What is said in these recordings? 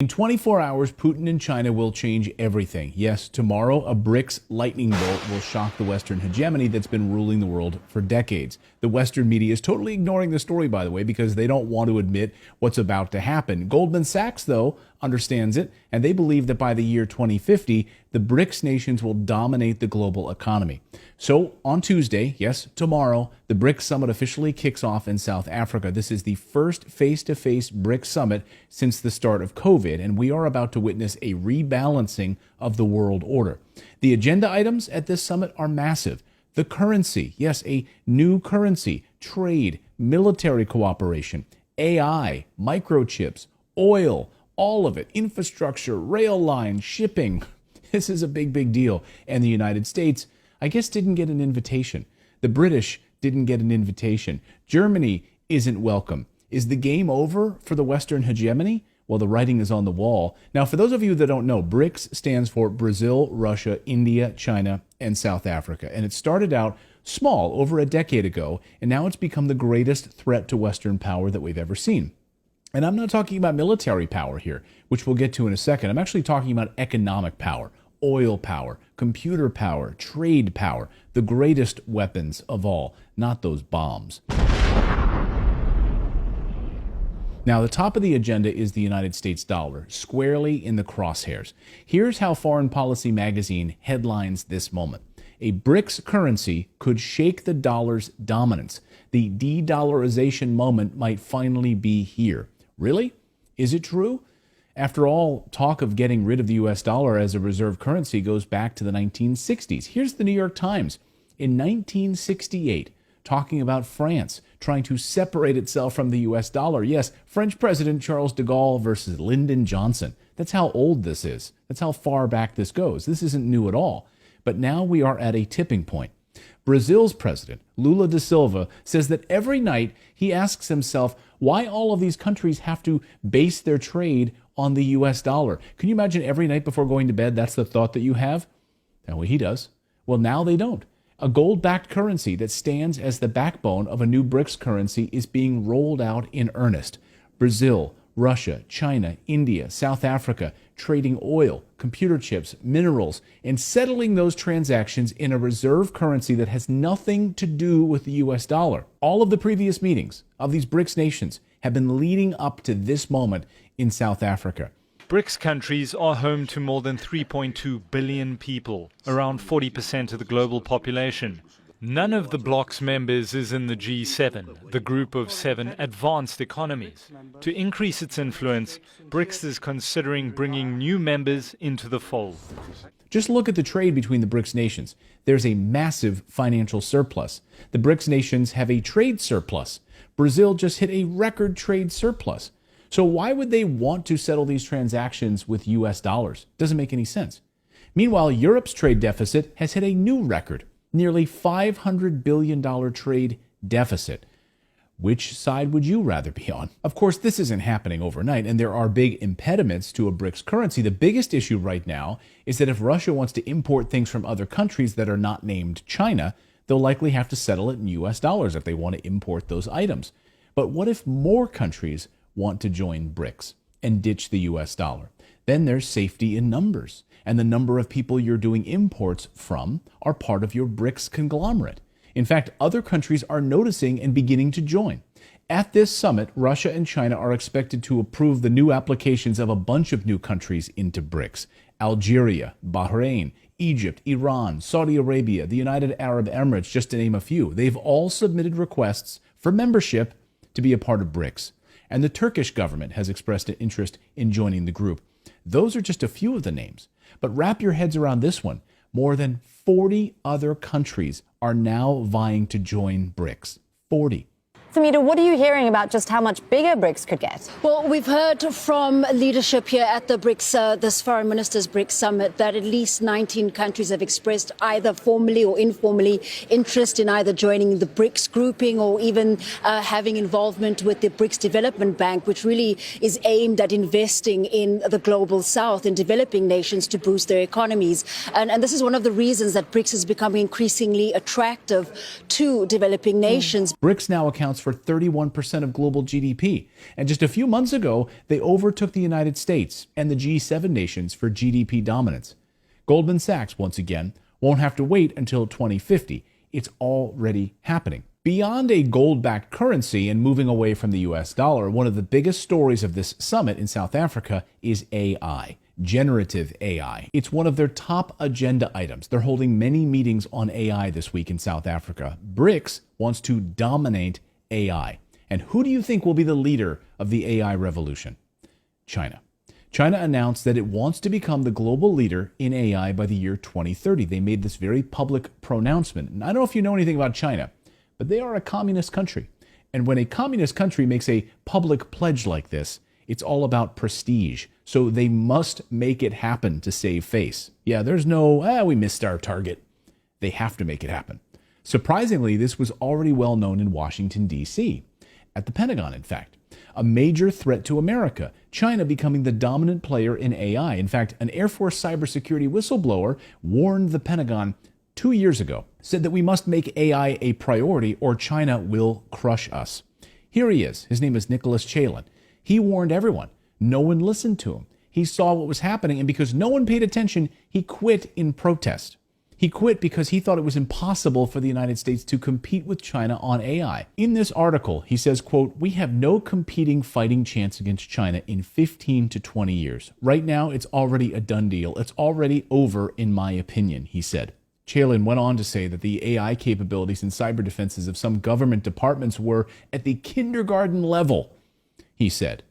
In 24 hours, Putin and China will change everything. Yes, tomorrow, a Brics lightning bolt will shock the Western hegemony that's been ruling the world for decades. The Western media is totally ignoring the story, by the way, because they don't want to admit what's about to happen. Goldman Sachs, though, understands it, and they believe that by the year 2050, the Brics nations will dominate the global economy. So on Tuesday, yes, tomorrow, the Brics summit officially kicks off in South Africa. This is the first face-to-face Brics summit since the start of COVID, and we are about to witness a rebalancing of the world order. The agenda items at this summit are massive. The currency, yes, a new currency, trade, military cooperation, AI, microchips, oil, all of it, infrastructure, rail lines, shipping. This is a big, big deal. And the United States, I guess, didn't get an invitation. The British didn't get an invitation. Germany isn't welcome. Is the game over for the Western hegemony? Well, the writing is on the wall. Now, for those of you that don't know, BRICS stands for Brazil, Russia, India, China, and South Africa. And it started out small over a decade ago, and now it's become the greatest threat to Western power that we've ever seen. And I'm not talking about military power here, which we'll get to in a second. I'm actually talking about economic power, oil power, computer power, trade power, the greatest weapons of all, not those bombs. Now, the top of the agenda is the United States dollar, squarely in the crosshairs. Here's how Foreign Policy magazine headlines this moment. A BRICS currency could shake the dollar's dominance. The de-dollarization moment might finally be here. Really? Is it true? After all, talk of getting rid of the US dollar as a reserve currency goes back to the 1960s. Here's the New York Times. In 1968, talking about France trying to separate itself from the US dollar. Yes, French President Charles de Gaulle versus Lyndon Johnson. That's how old this is. That's how far back this goes. This isn't new at all. But now we are at a tipping point. Brazil's president, Lula da Silva, says that every night he asks himself why all of these countries have to base their trade on the US dollar. Can you imagine every night before going to bed, that's the thought that you have? Well, he does. Well, now they don't. A gold-backed currency that stands as the backbone of a new BRICS currency is being rolled out in earnest. Brazil, Russia, China, India, South Africa, trading oil, computer chips, minerals, and settling those transactions in a reserve currency that has nothing to do with the US dollar. All of the previous meetings of these BRICS nations have been leading up to this moment in South Africa. BRICS countries are home to more than 3.2 billion people, around 40% of the global population. None of the bloc's members is in the G7, the group of 7 advanced economies. To increase its influence, BRICS is considering bringing new members into the fold. Just look at the trade between the BRICS nations. There's a massive financial surplus. The BRICS nations have a trade surplus. Brazil just hit a record trade surplus. So why would they want to settle these transactions with US dollars? Doesn't make any sense. Meanwhile, Europe's trade deficit has hit a new record, nearly $500 billion trade deficit. Which side would you rather be on? Of course, this isn't happening overnight, and there are big impediments to a BRICS currency. The biggest issue right now is that if Russia wants to import things from other countries that are not named China, they'll likely have to settle it in US dollars if they want to import those items. But what if more countries want to join BRICS and ditch the US dollar? Then there's safety in numbers, and the number of people you're doing imports from are part of your BRICS conglomerate. In fact, other countries are noticing and beginning to join. At this summit, Russia and China are expected to approve the new applications of a bunch of new countries into BRICS. Algeria, Bahrain, Egypt, Iran, Saudi Arabia, the United Arab Emirates, just to name a few. They've all submitted requests for membership to be a part of BRICS. And the Turkish government has expressed an interest in joining the group. Those are just a few of the names. But wrap your heads around this one. More than 40 other countries are now vying to join BRICS. 40. Samita, what are you hearing about just how much bigger BRICS could get? Well, we've heard from leadership here at the BRICS, this Foreign Ministers BRICS Summit, that at least 19 countries have expressed either formally or informally interest in either joining the BRICS grouping or even having involvement with the BRICS Development Bank, which really is aimed at investing in the global south, in developing nations to boost their economies. And this is one of the reasons that BRICS is becoming increasingly attractive to developing nations. BRICS now accounts accounts for 31% of global GDP. And just a few months ago, they overtook the United States and the G7 nations for GDP dominance. Goldman Sachs, once again, won't have to wait until 2050. It's already happening. Beyond a gold-backed currency and moving away from the US dollar, one of the biggest stories of this summit in South Africa is AI. Generative AI. It's one of their top agenda items. They're holding many meetings on AI this week in South Africa. Brics wants to dominate AI. And who do you think will be the leader of the AI revolution? China. China announced that it wants to become the global leader in AI by the year 2030. They made this very public pronouncement. And I don't know if you know anything about China, but they are a communist country. And when a communist country makes a public pledge like this, it's all about prestige. So they must make it happen to save face. Yeah, there's no, we missed our target. They have to make it happen. Surprisingly, this was already well known in Washington, D.C., at the Pentagon, in fact. A major threat to America, China becoming the dominant player in AI. In fact, an Air Force cybersecurity whistleblower warned the Pentagon 2 years ago, said that we must make AI a priority or China will crush us. Here he is. His name is Nicholas Chalin. He warned everyone. No one listened to him. He saw what was happening, and because no one paid attention, he quit in protest. He quit because he thought it was impossible for the United States to compete with China on AI. In this article, he says, quote, "We have no competing fighting chance against China in 15 to 20 years. Right now, it's already a done deal. It's already over, in my opinion," he said. Chalin went on to say that the AI capabilities and cyber defenses of some government departments were at the kindergarten level. He said,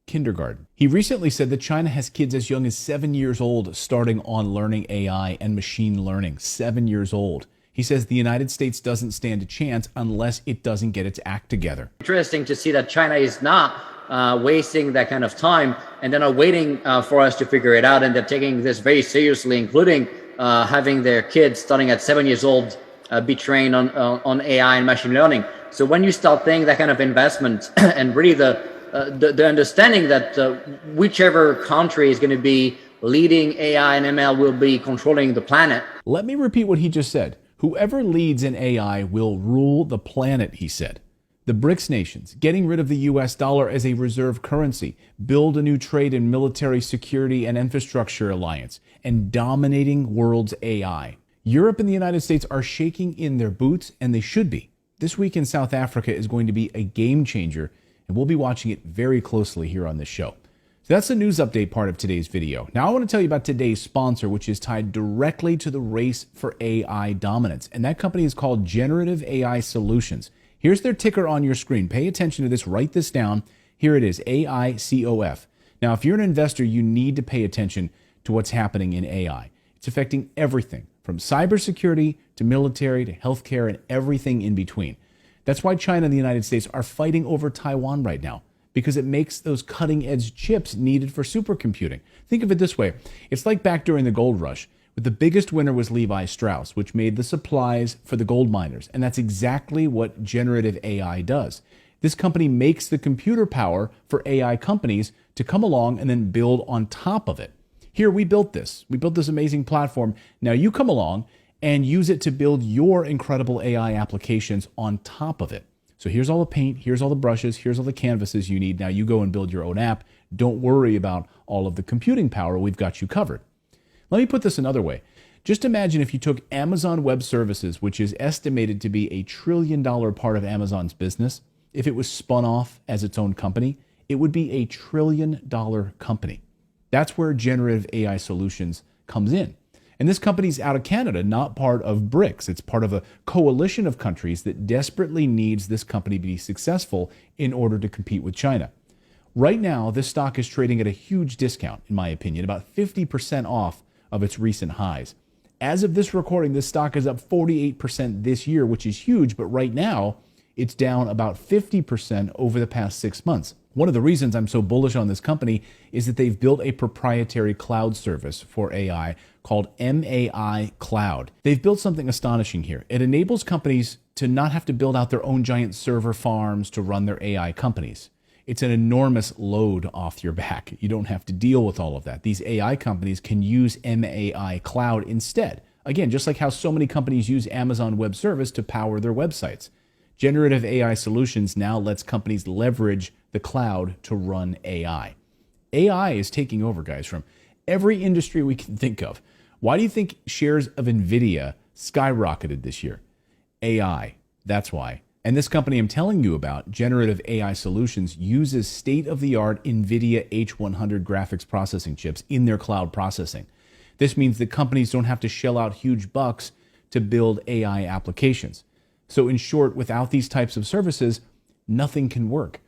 kindergarten. He recently said that China has kids as young as 7 years old starting on learning AI and machine learning. 7 years old. He says the United States doesn't stand a chance unless it doesn't get its act together. Interesting to see that China is not wasting that kind of time, and they're not waiting for us to figure it out, and they're taking this very seriously, including having their kids starting at 7 years old be trained on AI and machine learning. So when you start thinking that kind of investment and really the understanding that whichever country is going to be leading AI and ML will be controlling the planet. Let me repeat what he just said. Whoever leads in AI will rule the planet, he said. The BRICS nations, getting rid of the US dollar as a reserve currency, build a new trade and military security and infrastructure alliance, and dominating world's AI. Europe and the United States are shaking in their boots, and they should be. This week in South Africa is going to be a game changer, and we'll be watching it very closely here on this show. So that's the news update part of today's video. Now I want to tell you about today's sponsor, which is tied directly to the race for AI dominance. And that company is called Generative AI Solutions. Here's their ticker on your screen. Pay attention to this. Write this down. Here it is, AICOF. Now, if you're an investor, you need to pay attention to what's happening in AI. It's affecting everything from cybersecurity to military to healthcare and everything in between. That's why China and the United States are fighting over Taiwan right now, because it makes those cutting-edge chips needed for supercomputing. Think of it this way. It's like back during the gold rush, but the biggest winner was Levi Strauss, which made the supplies for the gold miners. And that's exactly what generative AI does. This company makes the computer power for AI companies to come along and then build on top of it. Here, we built this. We built this amazing platform. Now you come along and use it to build your incredible AI applications on top of it. So here's all the paint, here's all the brushes, here's all the canvases you need. Now you go and build your own app. Don't worry about all of the computing power. We've got you covered. Let me put this another way. Just imagine if you took Amazon Web Services, which is estimated to be a $1 trillion part of Amazon's business. If it was spun off as its own company, it would be a $1 trillion company. That's where Generative AI Solutions comes in. And this company's out of Canada, not part of BRICS. It's part of a coalition of countries that desperately needs this company to be successful in order to compete with China. Right now, this stock is trading at a huge discount, in my opinion, about 50% off of its recent highs. As of this recording, this stock is up 48% this year, which is huge, but right now, it's down about 50% over the past 6 months. One of the reasons I'm so bullish on this company is that they've built a proprietary cloud service for AI called MAI Cloud. They've built something astonishing here. It enables companies to not have to build out their own giant server farms to run their AI companies. It's an enormous load off your back. You don't have to deal with all of that. These AI companies can use MAI Cloud instead. Again, just like how so many companies use Amazon Web Service to power their websites. Generative AI Solutions now lets companies leverage the cloud to run AI. AI is taking over, guys, from every industry we can think of. Why do you think shares of NVIDIA skyrocketed this year? AI, that's why. And this company I'm telling you about, Generative AI Solutions, uses state-of-the-art NVIDIA H100 graphics processing chips in their cloud processing. This means that companies don't have to shell out huge bucks to build AI applications. So in short, without these types of services, nothing can work.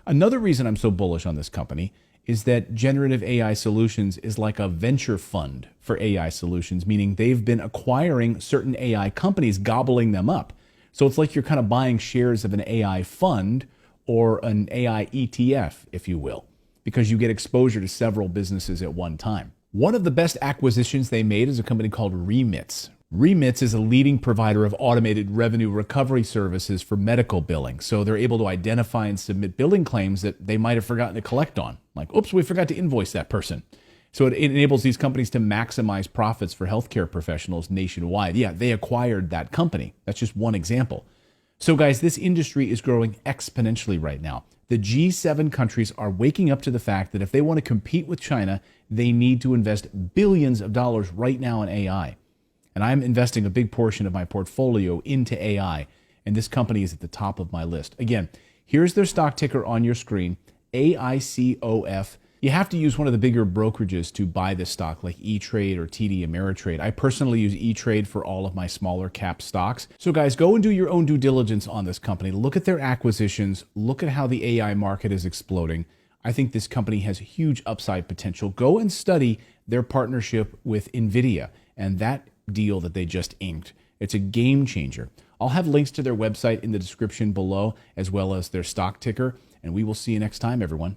Another reason I'm so bullish on this company is that Generative AI Solutions is like a venture fund for AI solutions, meaning they've been acquiring certain AI companies, gobbling them up. So it's like you're kind of buying shares of an AI fund or an AI ETF, if you will, because you get exposure to several businesses at one time. One of the best acquisitions they made is a company called Remits. Remits is a leading provider of automated revenue recovery services for medical billing. So they're able to identify and submit billing claims that they might have forgotten to collect on. Like, oops, we forgot to invoice that person. So it enables these companies to maximize profits for healthcare professionals nationwide. Yeah, they acquired that company. That's just one example. So guys, this industry is growing exponentially right now. The G7 countries are waking up to the fact that if they want to compete with China, they need to invest billions of dollars right now in AI. And I'm investing a big portion of my portfolio into AI, and this company is at the top of my list. Again, here's their stock ticker on your screen, AICOF. You have to use one of the bigger brokerages to buy this stock, like E-Trade or TD Ameritrade. I personally use E-Trade for all of my smaller cap stocks. So guys, go and do your own due diligence on this company. Look at their acquisitions. Look at how the AI market is exploding. I think this company has huge upside potential. Go and study their partnership with NVIDIA and that deal that they just inked. It's a game changer. I'll have links to their website in the description below, as well as their stock ticker, and we will see you next time, everyone.